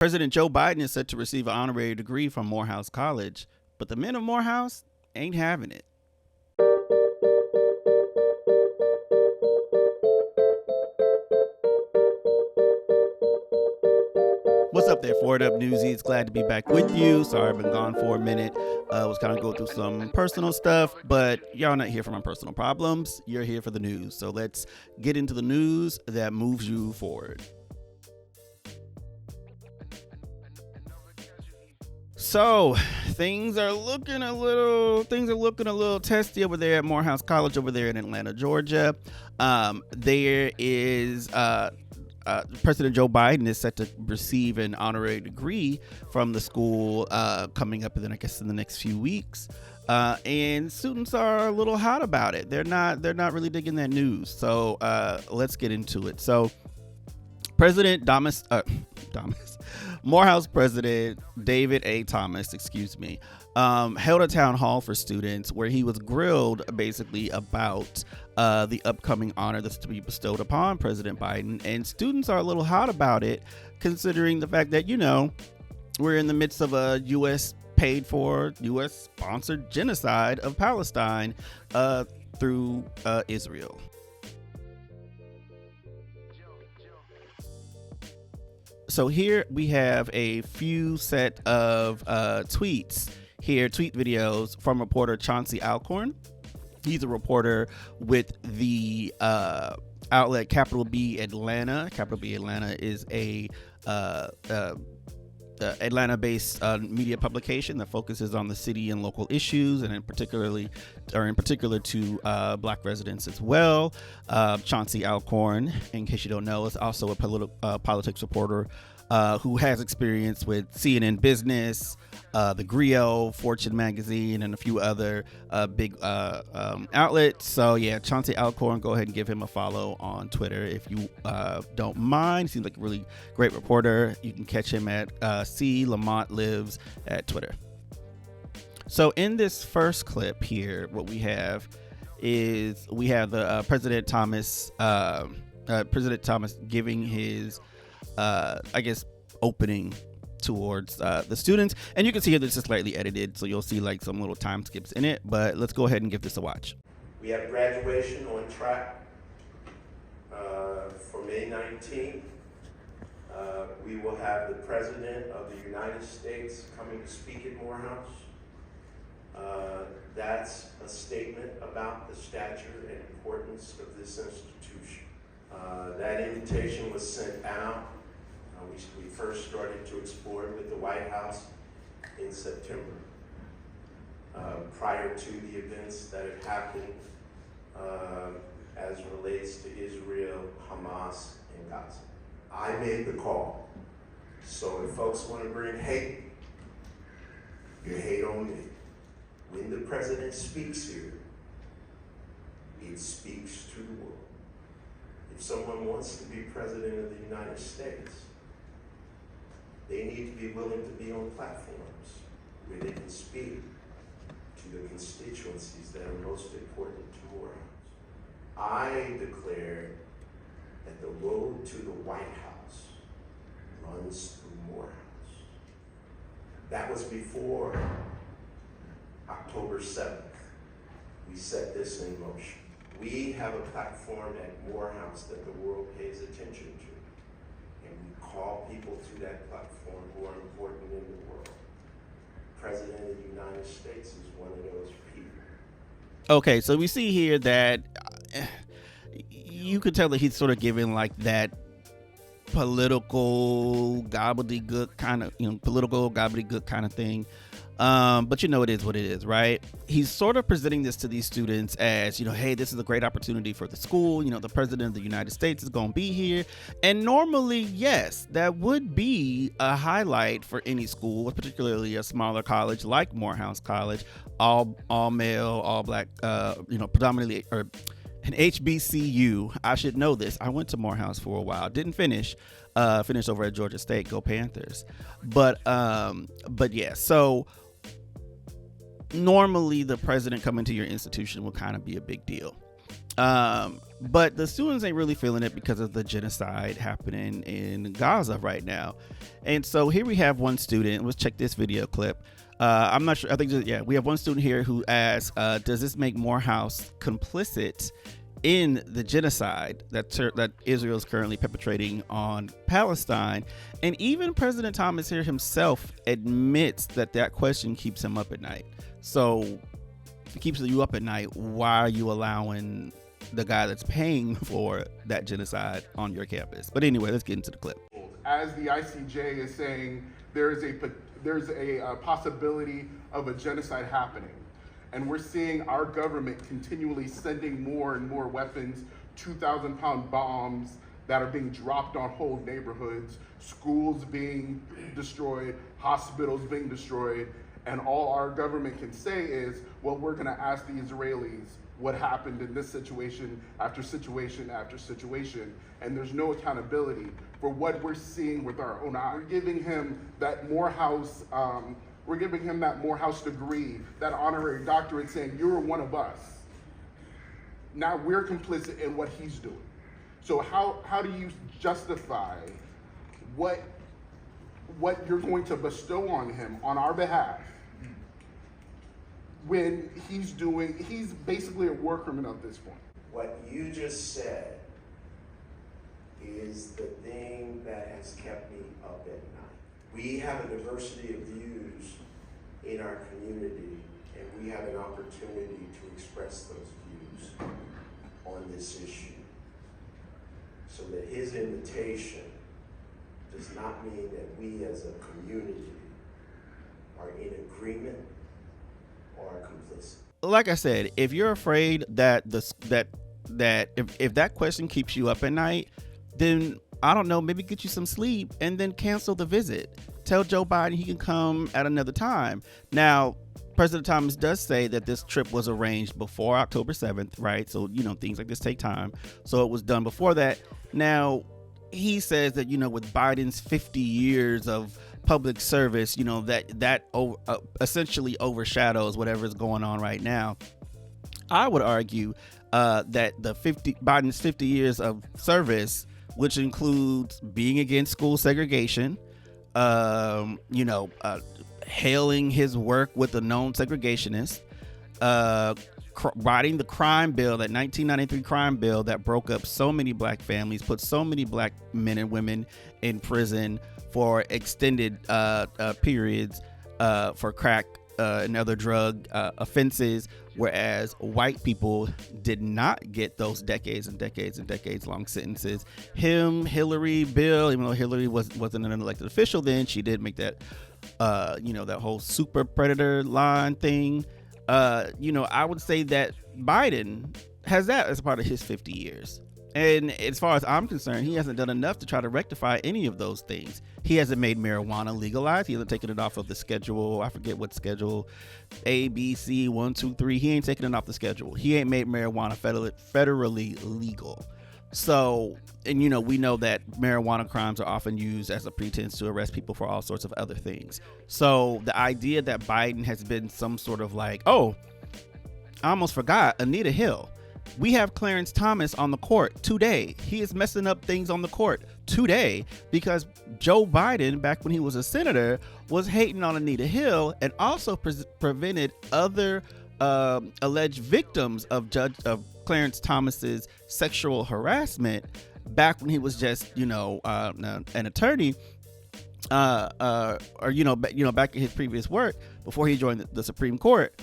President Joe Biden is set to receive an honorary degree from Morehouse College, but the men of Morehouse ain't having it. What's up there, Forward Up Newsies? Glad to be back with you. Sorry I've been gone for a minute. Was kind of going through some personal stuff, but y'all not here for my personal problems. You're here for the news. So let's get into the news that moves you forward. So things are looking a little testy over there at Morehouse College over there in Atlanta, Georgia. There is President Joe Biden is set to receive an honorary degree from the school coming up in the next few weeks. And students are a little hot about it. They're not really digging that news. So let's get into it. So Morehouse President David A. Thomas, held a town hall for students where he was grilled basically about the upcoming honor that's to be bestowed upon President Biden. And students are a little hot about it, considering the fact that, we're in the midst of a U.S. sponsored genocide of Palestine through Israel. So here we have a few set of tweet videos from reporter Chauncey Alcorn. He's a reporter with the outlet Capital B Atlanta. Capital B Atlanta is a Atlanta-based media publication that focuses on the city and local issues, and in particular to Black residents as well. Chauncey Alcorn, in case you don't know, is also a politics reporter who has experience with CNN Business, the Griot, Fortune magazine, and a few other big outlets. So yeah, Chauncey Alcorn, go ahead and give him a follow on Twitter if you don't mind. Seems like a really great reporter. You can catch him at C Lamont Lives at Twitter. So in this first clip here, what we have is the President Thomas giving his opening towards the students, and you can see here this is slightly edited, so you'll see like some little time skips in it, but let's go ahead and give this a watch. We have graduation on track for May 19th. We will have the President of the United States coming to speak at Morehouse. That's a statement about the stature and importance of this institution. That invitation was sent out. We first started to explore it with the White House in September, prior to the events that had happened as relates to Israel, Hamas, and Gaza. I made the call. So if folks want to bring hate, you hate on me. When the president speaks here, it speaks to the world. If someone wants to be president of the United States, they need to be willing to be on platforms where they can speak to the constituencies that are most important to Morehouse. I declare that the road to the White House runs through Morehouse. That was before October 7th. We set this in motion. We have a platform at Morehouse that the world pays attention to. And we call people to that platform who are important in the world. President of the United States is one of those people. Okay, so we see here that you could tell that he's sort of giving like that political gobbledygook kind of thing. But it is what it is, right? He's sort of presenting this to these students as, hey, this is a great opportunity for the school. The president of the United States is going to be here. And normally, yes, that would be a highlight for any school, particularly a smaller college like Morehouse College, all male, all black, predominantly, or an HBCU. I should know this. I went to Morehouse for a while. Didn't finish. Finished over at Georgia State. Go Panthers. But yeah, so normally the president coming to your institution will kind of be a big deal. But the students ain't really feeling it because of the genocide happening in Gaza right now. And so here we have one student. Let's check this video clip. I'm not sure. I think, we have one student here who asks, does this make Morehouse complicit in the genocide that Israel is currently perpetrating on Palestine? And even President Thomas here himself admits that question keeps him up at night. So if it keeps you up at night, why are you allowing the guy that's paying for that genocide on your campus? But anyway, let's get into the clip. As the ICJ is saying, there's a possibility of a genocide happening. And we're seeing our government continually sending more and more weapons, 2,000-pound bombs that are being dropped on whole neighborhoods, schools being destroyed, hospitals being destroyed. And all our government can say is, well, we're gonna ask the Israelis what happened in this situation after situation after situation. And there's no accountability for what we're seeing with our own eyes. We're giving him that Morehouse degree, that honorary doctorate, saying you're one of us. Now we're complicit in what he's doing. So how do you justify what you're going to bestow on him on our behalf when he's basically a war criminal at this point? What you just said is the thing that has kept me up at night. We have a diversity of views in our community, and we have an opportunity to express those views on this issue. So that his invitation does not mean that we as a community are in agreement or are complicit. Like I said, if you're afraid that if that question keeps you up at night, then I don't know, maybe get you some sleep and then cancel the visit. Tell Joe Biden he can come at another time. Now, President Thomas does say that this trip was arranged before October 7th, right? So, things like this take time. So it was done before that. Now, he says that, with Biden's 50 years of public service, that essentially overshadows whatever's going on right now. I would argue that Biden's 50 years of service, which includes being against school segregation, hailing his work with a known segregationist, writing the crime bill, that 1993 crime bill that broke up so many black families, put so many black men and women in prison for extended periods for crack and other drug offenses, whereas white people did not get those decades and decades and decades long sentences. Hillary, Bill, even though Hillary wasn't an elected official then, she did make that that whole super predator line thing. I would say that Biden has that as part of his 50 years. And as far as I'm concerned, he hasn't done enough to try to rectify any of those things. He hasn't made marijuana legalized. He hasn't taken it off of the schedule. I forget what schedule, A, B, C, 1, 2, 3. He ain't taken it off the schedule. He ain't made marijuana federally legal. So, and we know that marijuana crimes are often used as a pretense to arrest people for all sorts of other things. So the idea that Biden has been some sort of like, oh, I almost forgot, Anita Hill. We have Clarence Thomas on the court today. He is messing up things on the court today because Joe Biden, back when he was a senator, was hating on Anita Hill and also prevented other alleged victims of Clarence Thomas's sexual harassment back when he was just, an attorney, back in his previous work before he joined the Supreme Court.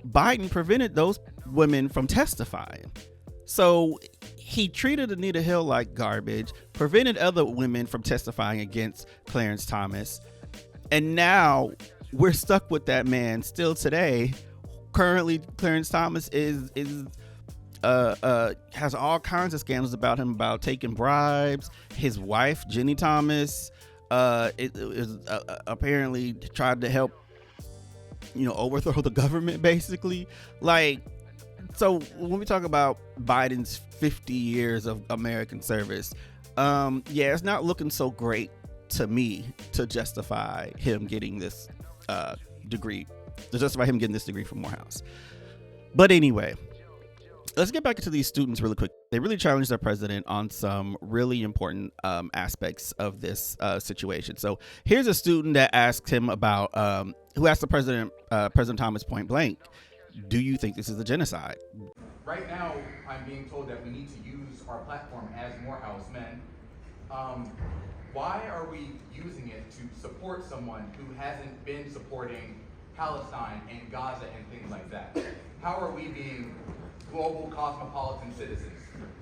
Biden prevented those women from testifying. So he treated Anita Hill like garbage, prevented other women from testifying against Clarence Thomas. And now we're stuck with that man still today. Currently, Clarence Thomas has all kinds of scandals about him, about taking bribes. His wife, Jenny Thomas, apparently tried to help overthrow the government, basically. So when we talk about Biden's 50 years of American service, it's not looking so great to me to justify him getting this degree from Morehouse. But anyway, let's get back into these students really quick. They really challenged their president on some really important aspects of this situation. So here's a student that asked him about, who asked the president, President Thomas point blank, do you think this is a genocide? Right now, I'm being told that we need to use our platform as Morehouse men. Why are we using it to support someone who hasn't been supporting Palestine and Gaza and things like that? How are we being global cosmopolitan citizens?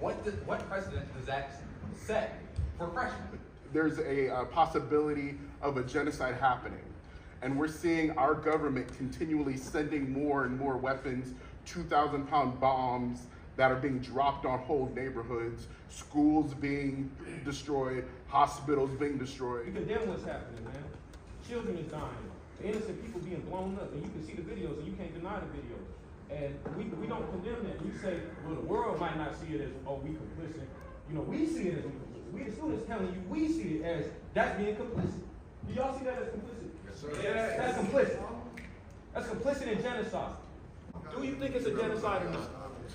What precedent does that set for freshmen? There's a possibility of a genocide happening. And we're seeing our government continually sending more and more weapons, 2,000-pound bombs that are being dropped on whole neighborhoods, schools being destroyed, hospitals being destroyed. We condemn what's happening, man. Children is dying. Innocent people being blown up, and you can see the videos, and you can't deny the videos. And we don't condemn that. You say, well, the world might not see it as, oh, we complicit. You know, we see it as complicit. We the students telling you, we see it as that's being complicit. Do y'all see that as complicit? Yes, sir. Yeah, that's complicit. That's complicit in genocide. Do you think it's a genocide or not?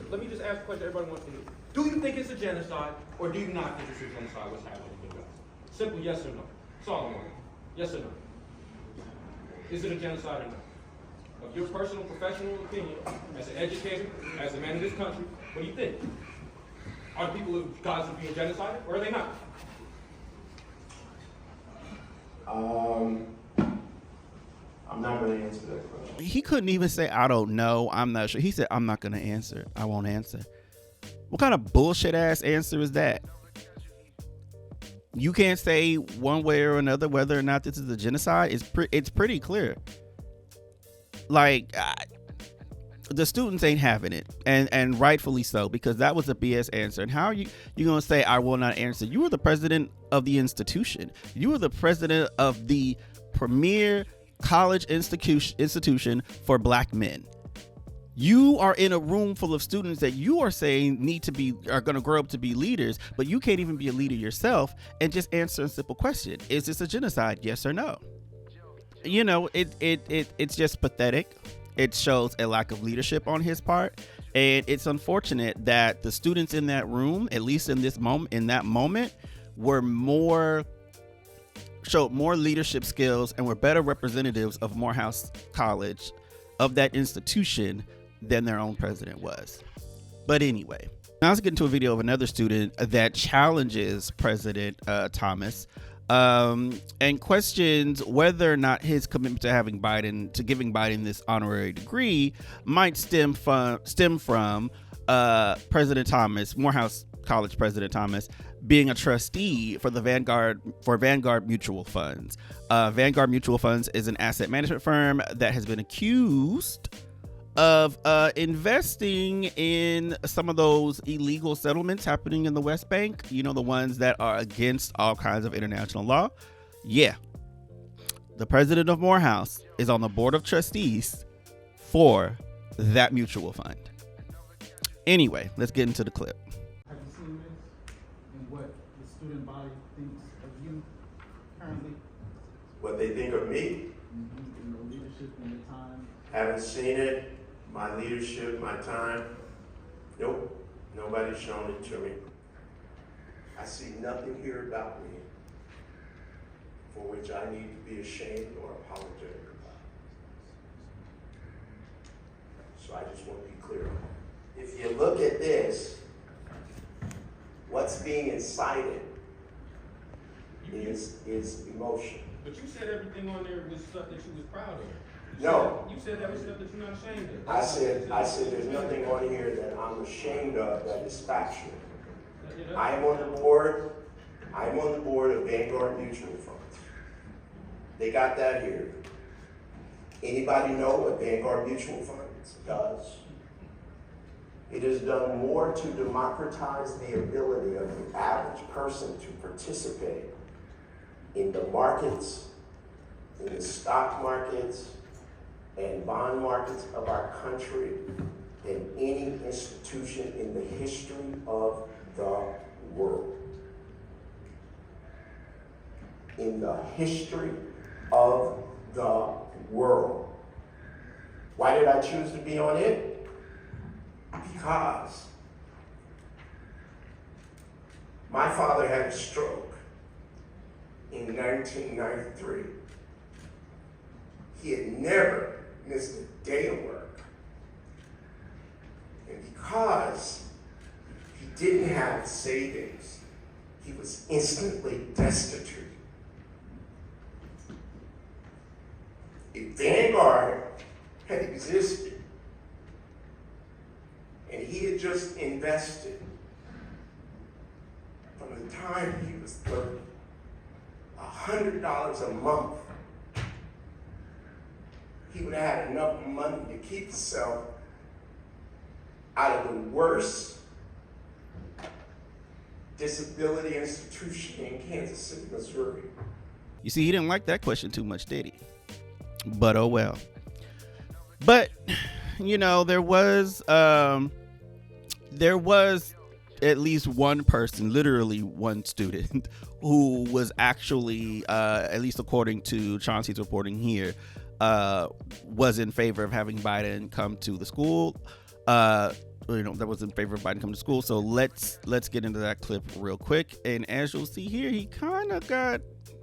Let me just ask a question everybody wants to hear. Do you think it's a genocide, or do you not think it's a genocide what's happening in Gaza? Simple yes or no. That's all I want. Yes or no. Is it a genocide or not? Of your personal, professional opinion, as an educator, as a man of this country, what do you think? Are the people of Gaza being genocided, or are they not? I'm not going to answer that question. He couldn't even say, I don't know, I'm not sure. He said, I'm not going to answer. I won't answer. What kind of bullshit ass answer is that? You can't say one way or another whether or not this is a genocide. It's pretty clear. Like, the students ain't having it, and rightfully so, because that was a BS answer. And how are you gonna say I will not answer? You were the president of the institution. You were the president of the premier college institution for black men. You are in a room full of students that you are saying are going to grow up to be leaders, but you can't even be a leader yourself and just answer a simple question. Is this a genocide? Yes or no? You know, it's just pathetic. It shows a lack of leadership on his part. And it's unfortunate that the students in that room, at least in that moment, showed more leadership skills and were better representatives of Morehouse College, of that institution, than their own president was. But anyway, now let's get into a video of another student that challenges President Thomas and questions whether or not his commitment to giving Biden this honorary degree might stem from President Thomas, Morehouse College President Thomas, being a trustee for Vanguard Mutual Funds. Vanguard Mutual Funds is an asset management firm that has been accused of investing in some of those illegal settlements happening in the West Bank. You know, the ones that are against all kinds of international law. Yeah. The president of Morehouse is on the board of trustees for that mutual fund. Anyway, let's get into the clip. Have you seen this and what the student body thinks of you currently? What they think of me? In your leadership and your time? Haven't seen it. My leadership, my time. Nope. Nobody's shown it to me. I see nothing here about me for which I need to be ashamed or apologetic about. So I just want to be clear. If you look at this, what's being incited is emotion. But you said everything on there was stuff that you was proud of. No. You said that was stuff that you're not ashamed of. I said there's nothing on here that I'm ashamed of that is factual. I am on the board of Vanguard Mutual Funds. They got that here. Anybody know what Vanguard Mutual Funds does? It has done more to democratize the ability of the average person to participate in the markets, in the stock markets, and bond markets of our country than any institution in the history of the world. In the history of the world. Why did I choose to be on it? Because My father had a stroke in 1993. He had never missed a day of work. And because he didn't have savings, he was instantly destitute. If Vanguard had existed and he had just invested from the time he was 30, $100 a month, he would have had enough money to keep himself out of the worst disability institution in Kansas City, Missouri. You see, he didn't like that question too much, did he? But oh well. But you know, there was at least one person, literally one student, who was actually, at least according to Chauncey's reporting here, was in favor of having Biden come to the school. That was in favor of Biden coming to school. So let's get into that clip real quick. And as you'll see here, he kind of got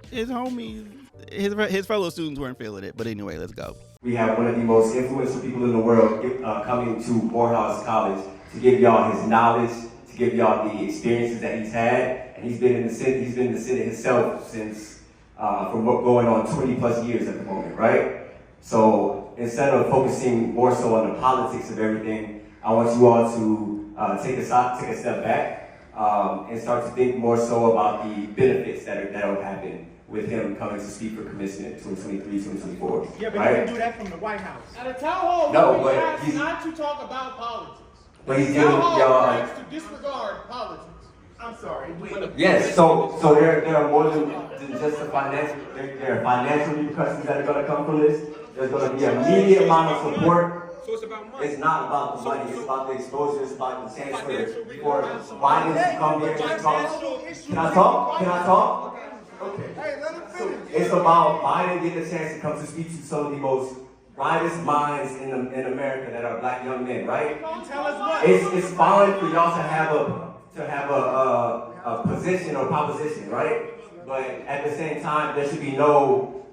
his homies, his fellow students weren't feeling it. But anyway, let's go. We have one of the most influential people in the world coming to Morehouse College to give y'all his knowledge, to give y'all the experiences that he's had, and he's been in the Senate. He's been in the Senate himself since for what going on 20 plus years at the moment, right? So instead of focusing more so on the politics of everything, I want you all to take a step back and start to think more so about the benefits that will happen with him coming to speak for commencement 2023, 2024. Yeah, but right? you can do that from the White House. At a town hall, No, we but asked he's- not to talk about politics. But he's The giving town hall y'all. likes to disregard politics. I'm sorry. Yes, so there are more than just the financial. There are financial repercussions that are going to come from this. There's going to be an immediate amount of support. So it's about money. It's not about the money. It's about the exposure. It's about the chance for Biden to come here and talk. Can I talk? Can I talk? Okay. Hey, let him finish. It's about Biden getting a chance to come to speak to some of the most brightest minds in America that are black young men, right? Tell us what. It's fine for y'all to have a position or proposition, right? But at the same time, there should be no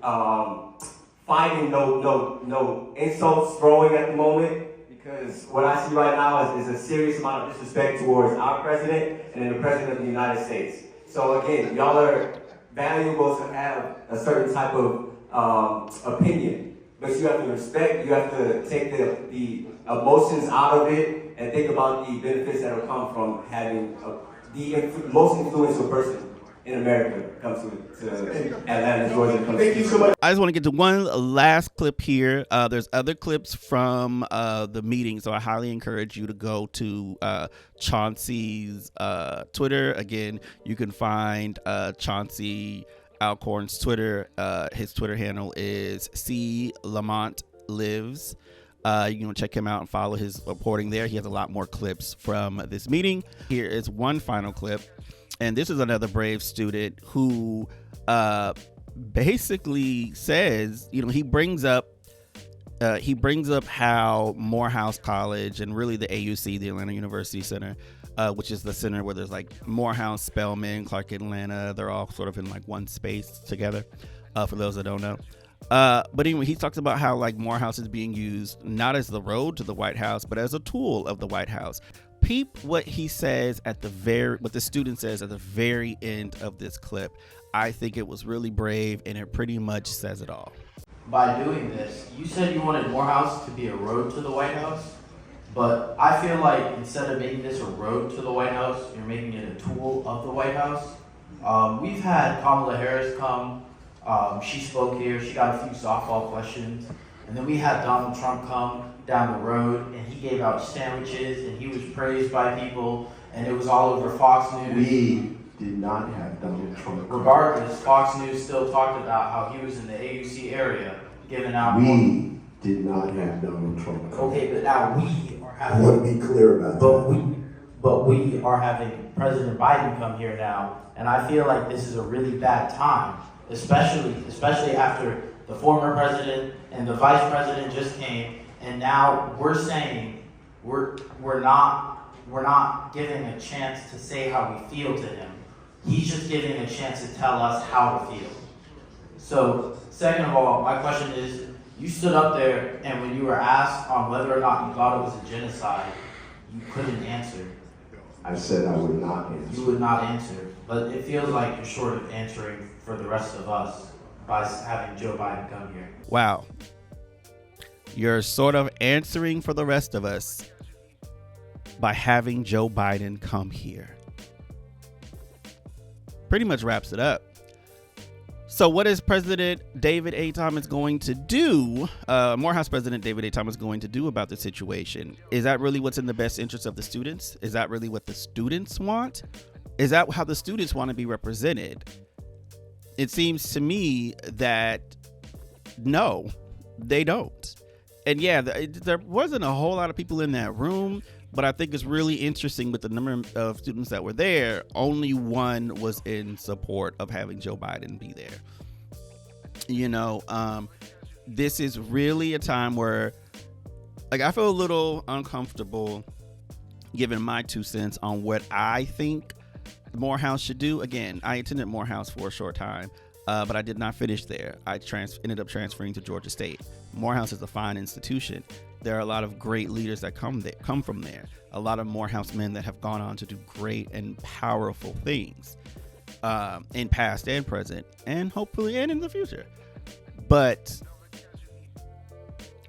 fighting, no insults throwing at the moment. Because what I see right now is a serious amount of disrespect towards our president and then the president of the United States. So again, y'all are valuable to have a certain type of opinion, but you have to respect. You have to take the emotions out of it and think about the benefits that will come from having the most influential person in America come to Atlanta, Georgia. Thank you so much. I just want to get to one last clip here. There's other clips from the meeting, so I highly encourage you to go to Chauncey's Twitter. Again, you can find Chauncey Alcorn's Twitter. His Twitter handle is cLamontLives. You can check him out and follow his reporting there. He has a lot more clips from this meeting. Here is one final clip. And this is another brave student who basically says, he brings up how Morehouse College and really the AUC, the Atlanta University Center, which is the center where there's like Morehouse, Spelman, Clark Atlanta, they're all sort of in like one space together, for those that don't know. But anyway, he talks about how like Morehouse is being used not as the road to the White House, but as a tool of the White House. Peep what he says what the student says at the very end of this clip. I think it was really brave, and it pretty much says it all. By doing this, you said you wanted Morehouse to be a road to the White House, but I feel like instead of making this a road to the White House, you're making it a tool of the White House. We've had Kamala Harris come. She spoke here. She got a few softball questions. And then we had Donald Trump come down the road, and he gave out sandwiches, and he was praised by people, and it was all over Fox News. We did not have Donald Trump. Regardless, Fox News still talked about how he was in the AUC area giving out. We did not have Donald Trump. Okay, but now we are I having. want to be clear about that. But we are having President Biden come here now, and I feel like this is a really bad time, especially after the former president and the vice president just came, and now we're saying we're not giving a chance to say how we feel to him. He's just getting a chance to tell us how to feel. So, second of all, my question is, you stood up there, and when you were asked on whether or not you thought it was a genocide, you couldn't answer. I said I would not answer. You would not answer, but it feels like you're short of answering for the rest of us by having Joe Biden come here. Wow. You're sort of answering for the rest of us by having Joe Biden come here. Pretty much wraps it up. So what is President David A. Thomas going to do? Morehouse President David A. Thomas going to do about the situation? Is that really what's in the best interest of the students? Is that really what the students want? Is that how the students want to be represented? It seems to me that no, they don't. And yeah, there wasn't a whole lot of people in that room, but I think it's really interesting with the number of students that were there, only one was in support of having Joe Biden be there. You know, this is really a time where, like, I feel a little uncomfortable giving my 2 cents on what I think Morehouse should do. Again, I attended Morehouse for a short time, but I did not finish there. I ended up transferring to Georgia State. Morehouse is a fine institution. There are a lot of great leaders that come from there. A lot of Morehouse men that have gone on to do great and powerful things in past and present, and hopefully and in the future. But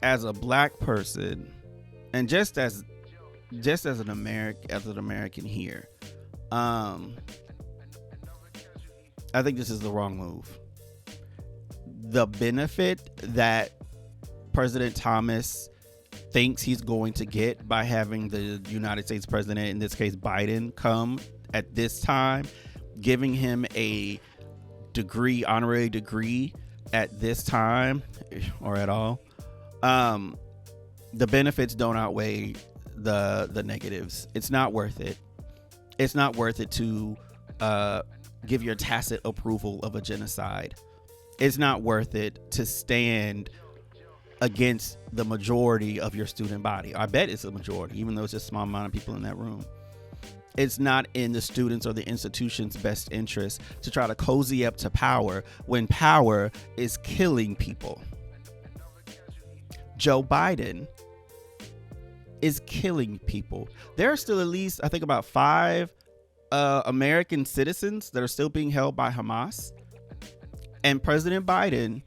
as a black person, and just as an American here, I think this is the wrong move. The benefit that President Thomas thinks he's going to get by having the United States president, in this case Biden, come at this time, giving him a degree, honorary degree at this time or at all, the benefits don't outweigh the negatives. It's not worth it. It's not worth it to give your tacit approval of a genocide. It's not worth it to stand against the majority of your student body. I bet it's a majority, even though it's just a small amount of people in that room. It's not in the students or the institution's best interest to try to cozy up to power when power is killing people. Joe Biden is killing people. There are still at least, I think, about 5 American citizens that are still being held by Hamas. And President Biden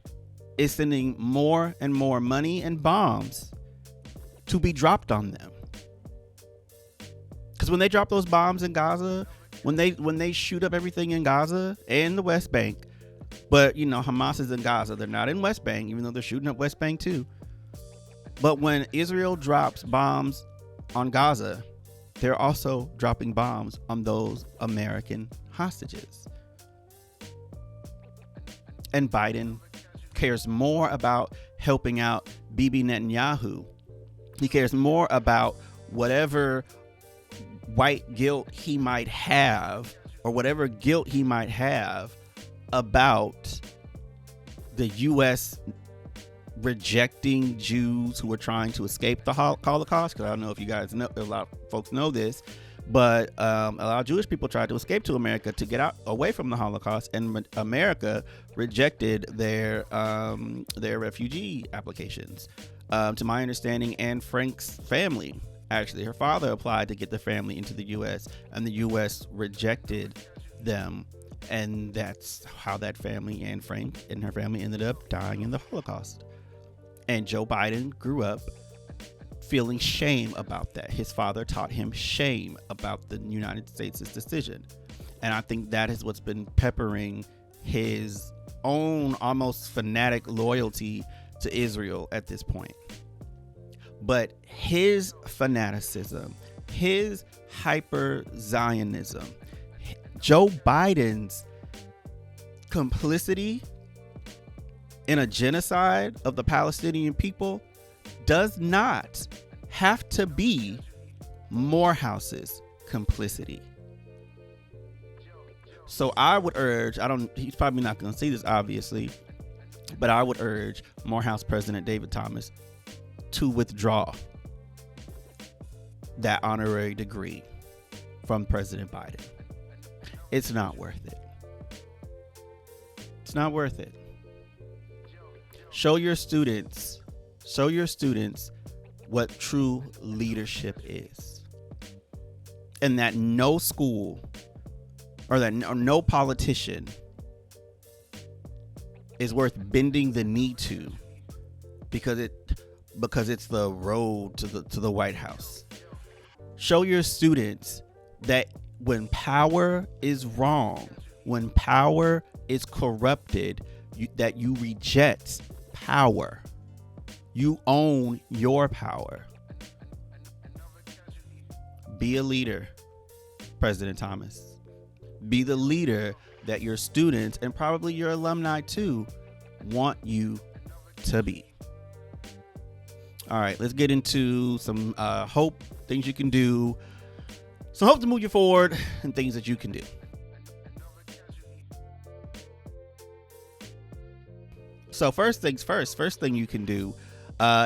is sending more and more money and bombs to be dropped on them. Because when they drop those bombs in Gaza, when they shoot up everything in Gaza and the West Bank, but you know, Hamas is in Gaza, they're not in West Bank, even though they're shooting up West Bank too. But when Israel drops bombs on Gaza, they're also dropping bombs on those American hostages. And Biden cares more about helping out Bibi Netanyahu. He cares more about whatever white guilt he might have, or whatever guilt he might have about the U.S. rejecting Jews who were trying to escape the Holocaust. Because I don't know if you guys know, a lot of folks know this, but a lot of Jewish people tried to escape to America to get out away from the Holocaust, and America rejected their refugee applications. To my understanding, Anne Frank's family, actually, her father applied to get the family into the U.S., and the U.S. rejected them, and that's how that family, Anne Frank and her family, ended up dying in the Holocaust. And Joe Biden grew up feeling shame about that. His father taught him shame about the United States' decision. And I think that is what's been peppering his own almost fanatic loyalty to Israel at this point. But his fanaticism, his hyper-Zionism, Joe Biden's complicity in a genocide of the Palestinian people does not have to be Morehouse's complicity. So I would urge, he's probably not going to see this obviously, but I would urge Morehouse President David Thomas to withdraw that honorary degree from President Biden. it's not worth it. It's not worth it. Show your students what true leadership is. And that no school or that no politician is worth bending the knee to because it's the road to the White House. Show your students that when power is wrong, when power is corrupted, that you reject power. You own your power. Be a leader, President Thomas. Be the leader that your students and probably your alumni too want you to be. All right, let's get into some hope, things you can do. Some hope to move you forward and things that you can do. So first things first, first thing you can do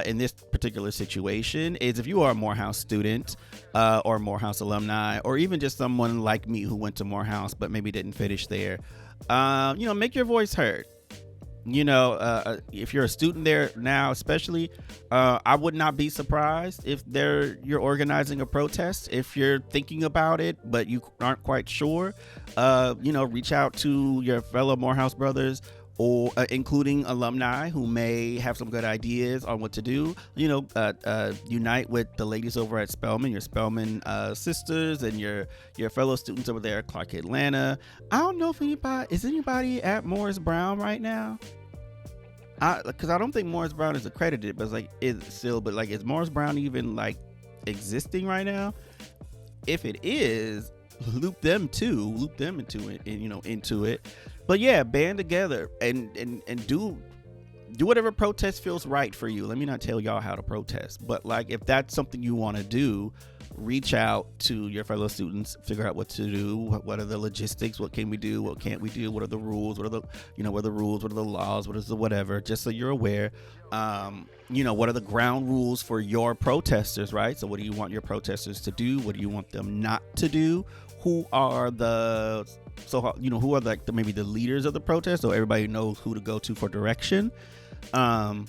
in this particular situation is if you are a Morehouse student or Morehouse alumni, or even just someone like me who went to Morehouse but maybe didn't finish there, make your voice heard. If you're a student there now, especially, I would not be surprised if you're organizing a protest. If you're thinking about it, but you aren't quite sure, reach out to your fellow Morehouse brothers, or including alumni who may have some good ideas on what to do. Unite with the ladies over at Spelman, your Spelman sisters, and your fellow students over there at Clark Atlanta. I don't know if anybody at Morris Brown right now. Because I don't think Morris Brown is accredited, but is Morris Brown even existing right now? If it is, loop them into it, into it. But yeah, band together and do whatever protest feels right for you. Let me not tell y'all how to protest, but if that's something you want to do, reach out to your fellow students, figure out what to do. What are the logistics? What can we do? What can't we do? What are the rules? What are the rules? What are the laws? What is the whatever? Just so you're aware. What are the ground rules for your protesters, right? So what do you want your protesters to do? What do you want them not to do? Who are maybe the leaders of the protest, so everybody knows who to go to for direction. Do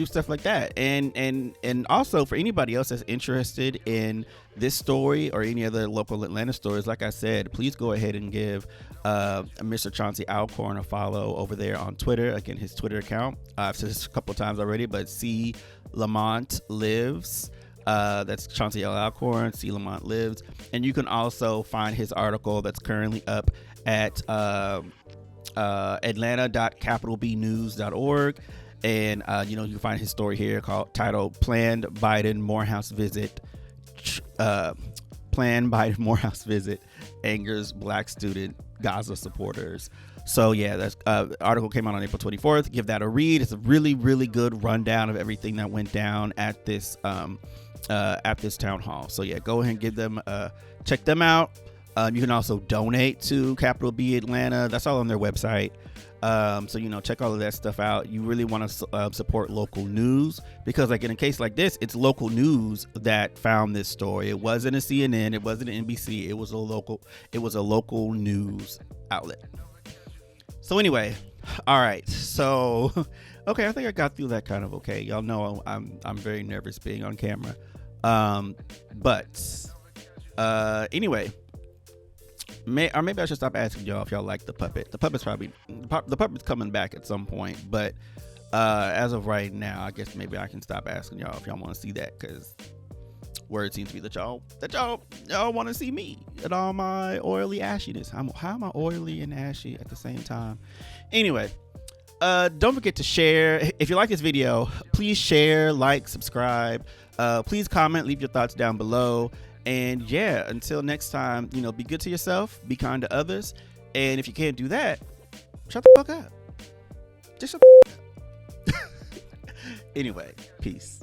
stuff like that. And also for anybody else that's interested in this story or any other local Atlanta stories, like I said, please go ahead and give Mr. Chauncey Alcorn a follow over there on Twitter. Again, his Twitter account, I've said this a couple of times already, but C. Lamont Lives. That's Chauncey L. Alcorn, C. Lamont Lives. And you can also find his article that's currently up at atlanta.capitalbnews.org. And, you can find his story here titled Planned Biden Morehouse Visit. Planned Biden Morehouse Visit Angers Black Student Gaza Supporters. So yeah, that's article came out on April 24th. Give that a read. It's a really, really good rundown of everything that went down at this town hall. So yeah, go ahead and give them check them out. You can also donate to Capital B Atlanta. That's all on their website. So check all of that stuff out. You really want to support local news, because in a case like this, it's local news that found this story. It wasn't a CNN, it wasn't an NBC, it was a local news outlet. So anyway, all right. So okay, I think I got through that kind of okay. Y'all know I'm very nervous being on camera. But anyway, maybe I should stop asking y'all if y'all like the puppet. The puppet's coming back at some point, but as of right now, I guess maybe I can stop asking y'all if y'all want to see that, because word seems to be that y'all want to see me and all my oily ashiness. How am I oily and ashy at the same time? Anyway, don't forget to share. If you like this video, please share, like, subscribe. Please comment, leave your thoughts down below. And yeah, until next time, be good to yourself, be kind to others. And if you can't do that, shut the fuck up. Just shut the fuck up. Anyway, peace.